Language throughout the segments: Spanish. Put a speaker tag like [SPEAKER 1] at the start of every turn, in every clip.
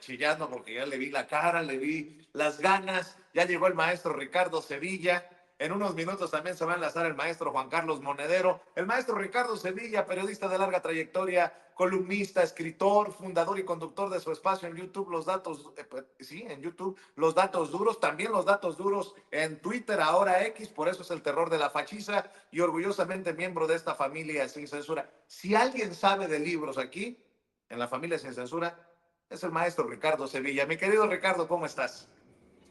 [SPEAKER 1] chillando porque ya le vi la cara, le vi las ganas. Ya llegó el maestro Ricardo Sevilla. En unos minutos también se va a enlazar el maestro Juan Carlos Monedero. El maestro Ricardo Sevilla, periodista de larga trayectoria, columnista, escritor, fundador y conductor de su espacio en YouTube, Los Datos, en YouTube, Los Datos Duros, también Los Datos Duros en Twitter, ahora X, por eso es el terror de la fachiza, y orgullosamente miembro de esta familia sin censura. Si alguien sabe de libros aquí, en la familia sin censura, es el maestro Ricardo Sevilla. Mi querido Ricardo, ¿cómo estás?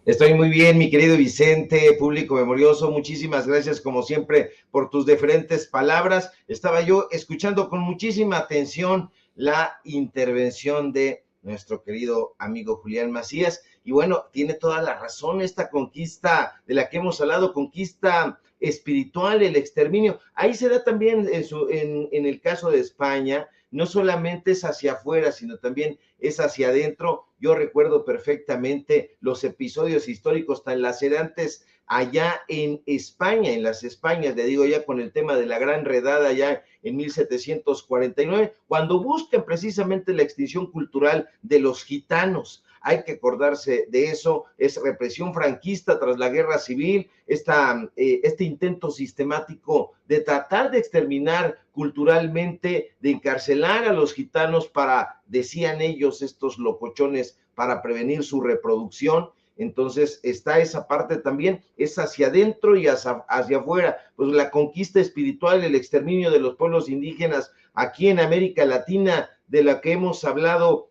[SPEAKER 2] Estoy muy bien, mi querido Vicente, público memorioso, muchísimas gracias como siempre por tus diferentes palabras. Estaba yo escuchando con muchísima atención la intervención de nuestro querido amigo Julián Macías, y bueno, tiene toda la razón, esta conquista de la que hemos hablado, conquista espiritual, el exterminio, ahí se da también en el caso de España. No solamente es hacia afuera, sino también es hacia adentro. Yo recuerdo perfectamente los episodios históricos tan lacerantes allá en España, en las Españas, le digo ya con el tema de la Gran Redada allá en 1749, cuando buscan precisamente la extinción cultural de los gitanos. Hay que acordarse de eso, es represión franquista tras la guerra civil, este intento sistemático de tratar de exterminar culturalmente, de encarcelar a los gitanos para, decían ellos, estos locochones, para prevenir su reproducción. Entonces está esa parte también, es hacia adentro y hacia afuera, pues la conquista espiritual, el exterminio de los pueblos indígenas aquí en América Latina, de la que hemos hablado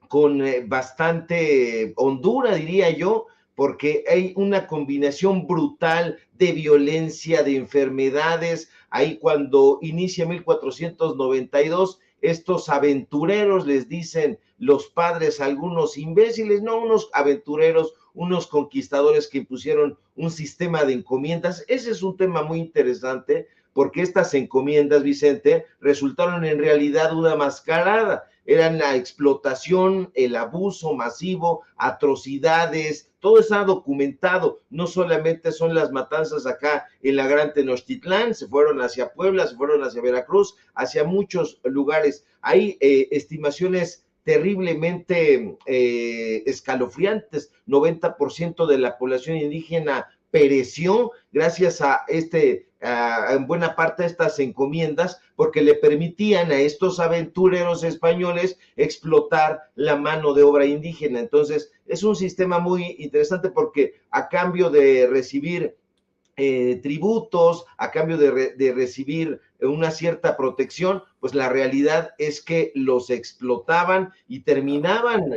[SPEAKER 2] con bastante hondura, diría yo, porque hay una combinación brutal de violencia, de enfermedades. Ahí cuando inicia 1492, estos aventureros, les dicen los padres, algunos imbéciles, no, unos aventureros, unos conquistadores que impusieron un sistema de encomiendas. Ese es un tema muy interesante, porque estas encomiendas, Vicente, resultaron en realidad una mascarada. Eran la explotación, el abuso masivo, atrocidades, todo está documentado. No solamente son las matanzas acá en la Gran Tenochtitlán, se fueron hacia Puebla, se fueron hacia Veracruz, hacia muchos lugares. Hay estimaciones terriblemente escalofriantes. 90% de la población indígena pereció gracias a en buena parte de estas encomiendas, porque le permitían a estos aventureros españoles explotar la mano de obra indígena. Entonces es un sistema muy interesante, porque a cambio de recibir tributos, a cambio de recibir una cierta protección, pues la realidad es que los explotaban y terminaban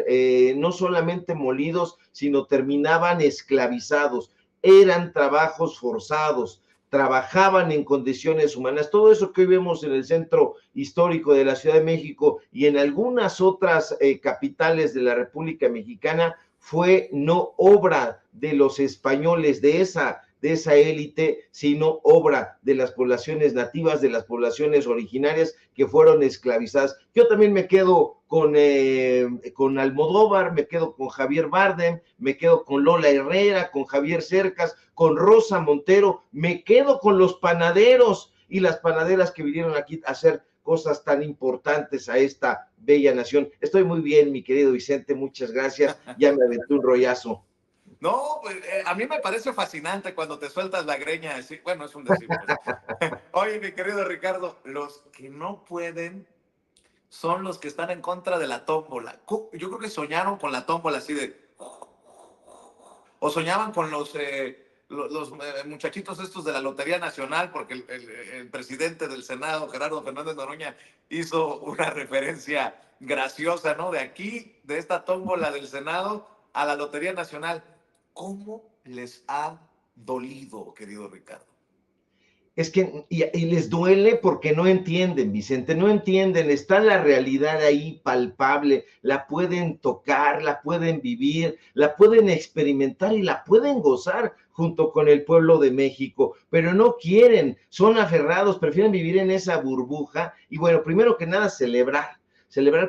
[SPEAKER 2] no solamente molidos, sino terminaban esclavizados. Eran trabajos forzados, trabajaban en condiciones humanas. Todo eso que hoy vemos en el centro histórico de la Ciudad de México y en algunas otras capitales de la República Mexicana fue no obra de los españoles, de esa élite, sino obra de las poblaciones nativas, de las poblaciones originarias que fueron esclavizadas. Yo también me quedo con Almodóvar, me quedo con Javier Bardem, me quedo con Lola Herrera, con Javier Cercas, con Rosa Montero, me quedo con los panaderos y las panaderas que vinieron aquí a hacer cosas tan importantes a esta bella nación. Estoy muy bien, mi querido Vicente, muchas gracias. Ya me aventé un rollazo.
[SPEAKER 1] No, pues, a mí me parece fascinante cuando te sueltas la greña así. Bueno, es un decir. Pues. Oye, mi querido Ricardo, los que no pueden son los que están en contra de la tómbola. Yo creo que soñaron con la tómbola así de... O soñaban con los muchachitos estos de la Lotería Nacional, porque el presidente del Senado, Gerardo Fernández Noroña, hizo una referencia graciosa, ¿no? De aquí, de esta tómbola del Senado a la Lotería Nacional. ¿Cómo les ha dolido, querido Ricardo?
[SPEAKER 2] Es que, y les duele porque no entienden, Vicente, no entienden, está la realidad ahí palpable, la pueden tocar, la pueden vivir, la pueden experimentar y la pueden gozar junto con el pueblo de México, pero no quieren, son aferrados, prefieren vivir en esa burbuja. Y bueno, primero que nada, celebrar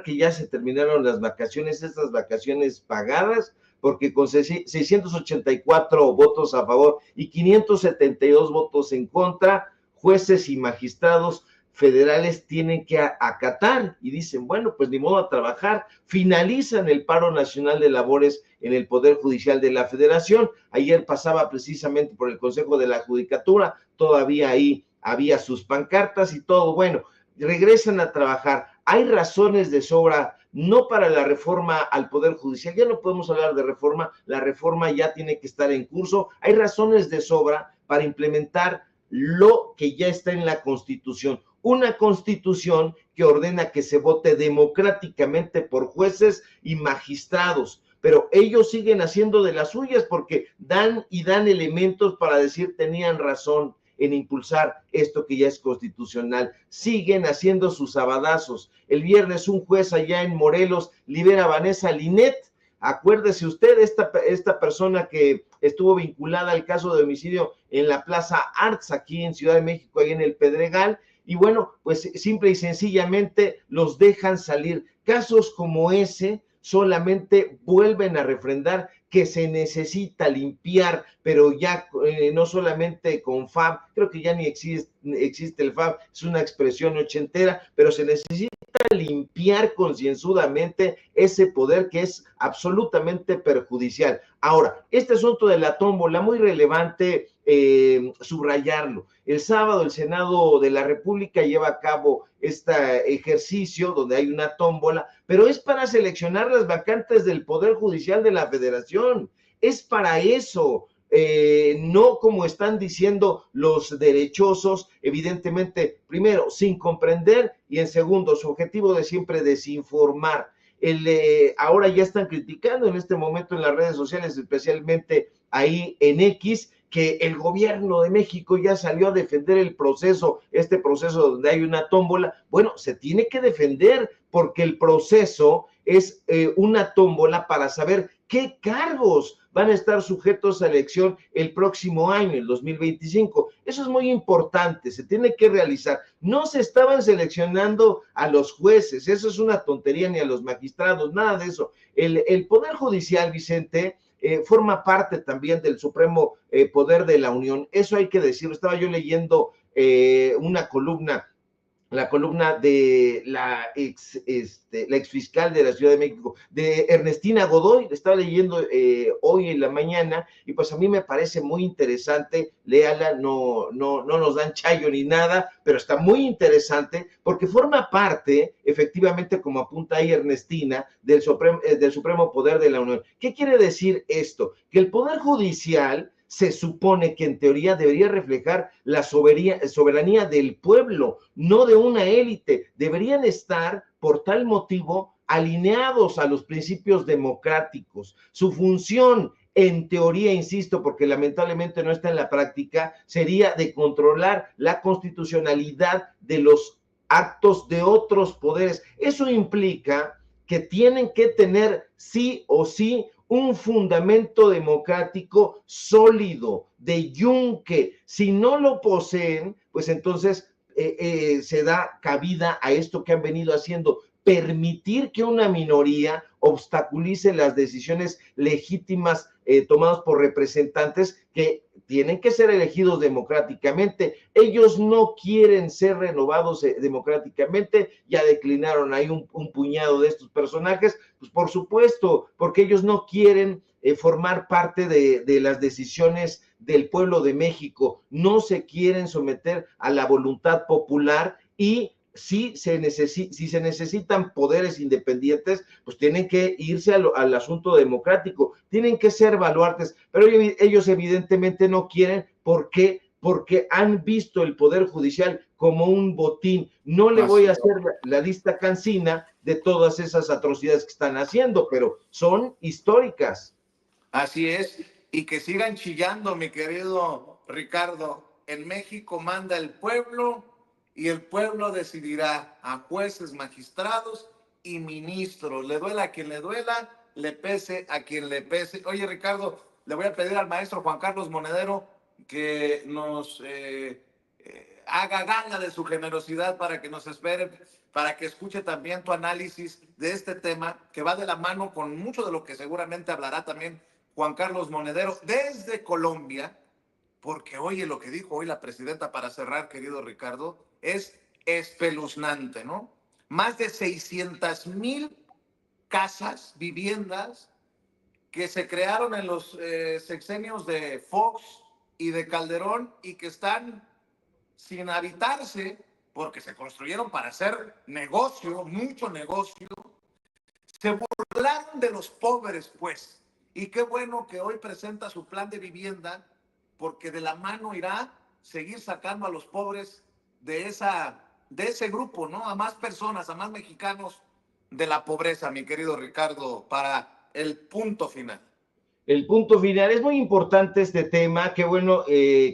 [SPEAKER 2] que ya se terminaron las vacaciones, estas vacaciones pagadas, porque con 684 votos a favor y 572 votos en contra, jueces y magistrados federales tienen que acatar y dicen, bueno, pues ni modo a trabajar, finalizan el paro nacional de labores en el Poder Judicial de la Federación. Ayer pasaba precisamente por el Consejo de la Judicatura, todavía ahí había sus pancartas y todo, bueno, regresan a trabajar. Hay razones de sobra, no para la reforma al Poder Judicial, ya no podemos hablar de reforma, la reforma ya tiene que estar en curso, hay razones de sobra para implementar lo que ya está en la Constitución, una Constitución que ordena que se vote democráticamente por jueces y magistrados, pero ellos siguen haciendo de las suyas porque dan elementos para decir tenían razón en impulsar esto que ya es constitucional. Siguen haciendo sus sabadazos. El viernes un juez allá en Morelos libera a Vanessa Linet. Acuérdese usted, esta persona que estuvo vinculada al caso de homicidio en la Plaza Arts, aquí en Ciudad de México, ahí en el Pedregal, y bueno, pues simple y sencillamente los dejan salir. Casos como ese solamente vuelven a refrendar que se necesita limpiar, pero ya no solamente con FAB, creo que ya ni existe el FAB, es una expresión ochentera, pero se necesita limpiar concienzudamente ese poder que es absolutamente perjudicial. Ahora, este asunto de la tómbola, muy relevante subrayarlo. El sábado el Senado de la República lleva a cabo este ejercicio donde hay una tómbola, pero es para seleccionar las vacantes del Poder Judicial de la Federación. Es para eso. No como están diciendo los derechosos, evidentemente, primero, sin comprender, y en segundo, su objetivo de siempre desinformar. Ahora ya están criticando en este momento en las redes sociales, especialmente ahí en X, que el gobierno de México ya salió a defender el proceso, este proceso donde hay una tómbola. Bueno, se tiene que defender porque el proceso es una tómbola para saber qué cargos van a estar sujetos a elección el próximo año, el 2025. Eso es muy importante, se tiene que realizar. No se estaban seleccionando a los jueces, eso es una tontería, ni a los magistrados, nada de eso. El Poder Judicial, Vicente, forma parte también del Supremo Poder de la Unión. Eso hay que decirlo. Estaba yo leyendo una columna, la columna de la ex fiscal de la Ciudad de México, de Ernestina Godoy, estaba leyendo hoy en la mañana, y pues a mí me parece muy interesante, léala, no nos dan chayo ni nada, pero está muy interesante, porque forma parte, efectivamente, como apunta ahí Ernestina, del Supremo Poder de la Unión. ¿Qué quiere decir esto? Que el Poder Judicial se supone que en teoría debería reflejar la soberanía del pueblo, no de una élite. Deberían estar, por tal motivo, alineados a los principios democráticos. Su función, en teoría, insisto, porque lamentablemente no está en la práctica, sería de controlar la constitucionalidad de los actos de otros poderes. Eso implica que tienen que tener sí o sí un fundamento democrático sólido, de yunque. Si no lo poseen, pues entonces se da cabida a esto que han venido haciendo, permitir que una minoría obstaculice las decisiones legítimas tomadas por representantes que tienen que ser elegidos democráticamente. Ellos no quieren ser renovados democráticamente, ya declinaron ahí un puñado de estos personajes, pues por supuesto, porque ellos no quieren formar parte de las decisiones del pueblo de México, no se quieren someter a la voluntad popular, y si se necesitan poderes independientes, pues tienen que irse al asunto democrático, tienen que ser baluartes, pero ellos evidentemente no quieren. ¿Por qué? Porque han visto el Poder Judicial como un botín. No le voy a hacer la lista cansina de todas esas atrocidades que están haciendo, pero son históricas.
[SPEAKER 1] Así es, y que sigan chillando, mi querido Ricardo. En México manda el pueblo y el pueblo decidirá a jueces, magistrados y ministros. Le duela a quien le duela, le pese a quien le pese. Oye, Ricardo, le voy a pedir al maestro Juan Carlos Monedero que nos haga gala de su generosidad para que nos espere, para que escuche también tu análisis de este tema, que va de la mano con mucho de lo que seguramente hablará también Juan Carlos Monedero desde Colombia, porque oye, lo que dijo hoy la presidenta, para cerrar, querido Ricardo, es espeluznante, ¿no? Más de 600,000 casas, viviendas que se crearon en los sexenios de Fox y de Calderón y que están sin habitarse porque se construyeron para hacer negocio, mucho negocio. Se burlaron de los pobres, pues. Y qué bueno que hoy presenta su plan de vivienda, porque de la mano irá seguir sacando a los pobres de ese grupo, ¿no? A más personas, a más mexicanos de la pobreza, mi querido Ricardo, para el punto final.
[SPEAKER 2] El punto final, es muy importante este tema, qué bueno,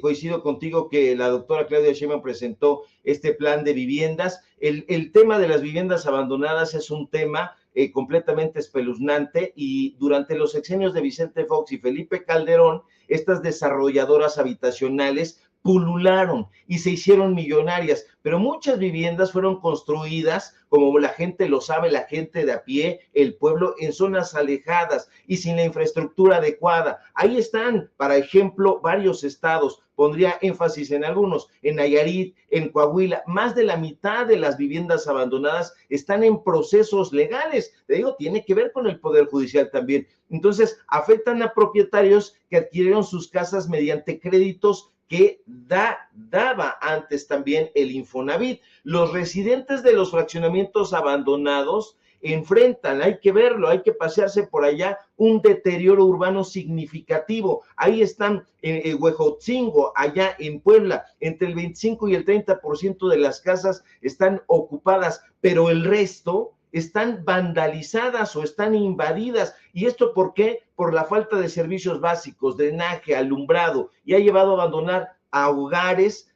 [SPEAKER 2] coincido contigo que la doctora Claudia Sheinbaum presentó este plan de viviendas. El tema de las viviendas abandonadas es un tema completamente espeluznante y durante los sexenios de Vicente Fox y Felipe Calderón, estas desarrolladoras habitacionales pulularon y se hicieron millonarias, pero muchas viviendas fueron construidas, como la gente lo sabe, la gente de a pie, el pueblo, en zonas alejadas y sin la infraestructura adecuada. Ahí están, para ejemplo, varios estados, pondría énfasis en algunos, en Nayarit, en Coahuila, más de la mitad de las viviendas abandonadas están en procesos legales. Te digo, tiene que ver con el Poder Judicial también. Entonces, afectan a propietarios que adquirieron sus casas mediante créditos que daba antes también el Infonavit. Los residentes de los fraccionamientos abandonados enfrentan, hay que verlo, hay que pasearse por allá, un deterioro urbano significativo. Ahí están Huejotzingo, allá en Puebla, entre el 25 y el 30% de las casas están ocupadas, pero el resto están vandalizadas o están invadidas. ¿Y esto por qué? Por la falta de servicios básicos, drenaje, alumbrado, y ha llevado a abandonar a hogares,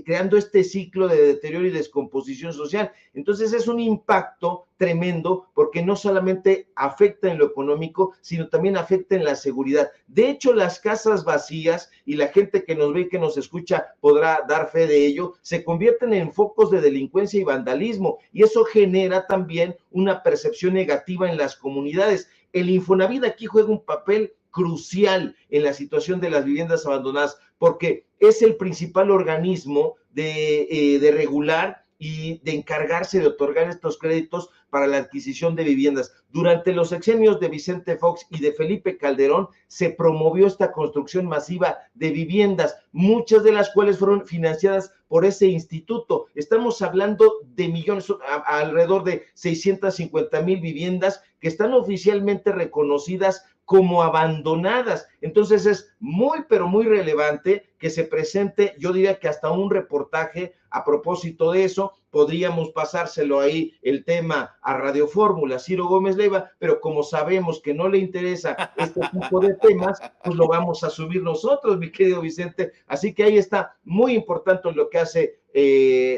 [SPEAKER 2] creando este ciclo de deterioro y descomposición social. Entonces es un impacto tremendo porque no solamente afecta en lo económico, sino también afecta en la seguridad. De hecho, las casas vacías, y la gente que nos ve y que nos escucha podrá dar fe de ello, se convierten en focos de delincuencia y vandalismo, y eso genera también una percepción negativa en las comunidades. El Infonavit aquí juega un papel crucial en la situación de las viviendas abandonadas, porque es el principal organismo de regular y de encargarse de otorgar estos créditos para la adquisición de viviendas. Durante los sexenios de Vicente Fox y de Felipe Calderón se promovió esta construcción masiva de viviendas, muchas de las cuales fueron financiadas por ese instituto. Estamos hablando de millones, alrededor de 650,000 viviendas que están oficialmente reconocidas como abandonadas. Entonces es muy, pero muy relevante que se presente, yo diría que hasta un reportaje a propósito de eso. Podríamos pasárselo ahí el tema a Radio Fórmula, Ciro Gómez Leiva, pero como sabemos que no le interesa este tipo de temas, pues lo vamos a subir nosotros, mi querido Vicente. Así que ahí está, muy importante lo que hace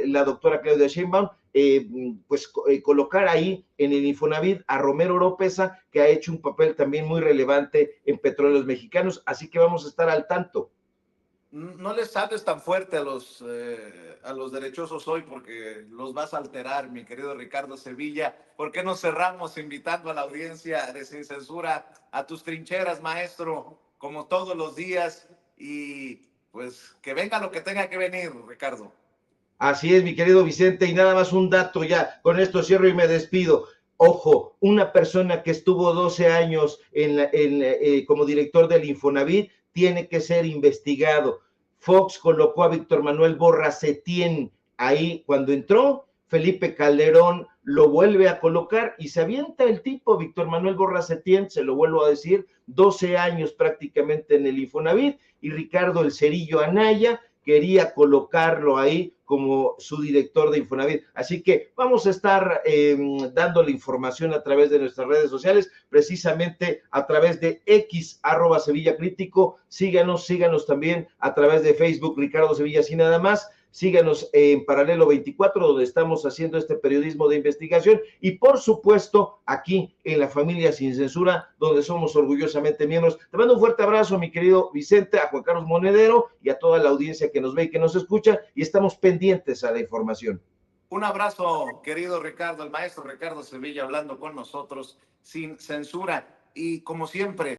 [SPEAKER 2] la doctora Claudia Sheinbaum, colocar ahí en el Infonavit a Romero Oropesa, que ha hecho un papel también muy relevante en Petróleos Mexicanos, así que vamos a estar al tanto.
[SPEAKER 1] No les hables tan fuerte a los derechosos hoy porque los vas a alterar, mi querido Ricardo Sevilla. ¿Por qué no cerramos invitando a la audiencia de Sin Censura a tus trincheras, maestro, como todos los días? Y pues que venga lo que tenga que venir, Ricardo.
[SPEAKER 2] Así es, mi querido Vicente, y nada más un dato ya, con esto cierro y me despido. Ojo, una persona que estuvo 12 años como director del Infonavit tiene que ser investigado. Fox colocó a Víctor Manuel Borra Setién ahí cuando entró, Felipe Calderón lo vuelve a colocar y se avienta el tipo, Víctor Manuel Borra Setién, se lo vuelvo a decir, 12 años prácticamente en el Infonavit, y Ricardo El Cerillo Anaya quería colocarlo ahí como su director de Infonavit. Así que vamos a estar dándole información a través de nuestras redes sociales, precisamente a través de X, @Sevilla Crítico. Síganos también a través de Facebook, Ricardo Sevilla, así nada más. Síganos en Paralelo 24, donde estamos haciendo este periodismo de investigación, y por supuesto aquí en La Familia Sin Censura, donde somos orgullosamente miembros. Te mando un fuerte abrazo, mi querido Vicente, a Juan Carlos Monedero y a toda la audiencia que nos ve y que nos escucha, y estamos pendientes a la información.
[SPEAKER 1] Un abrazo, querido Ricardo, el maestro Ricardo Sevilla, hablando con nosotros sin censura. Y como siempre,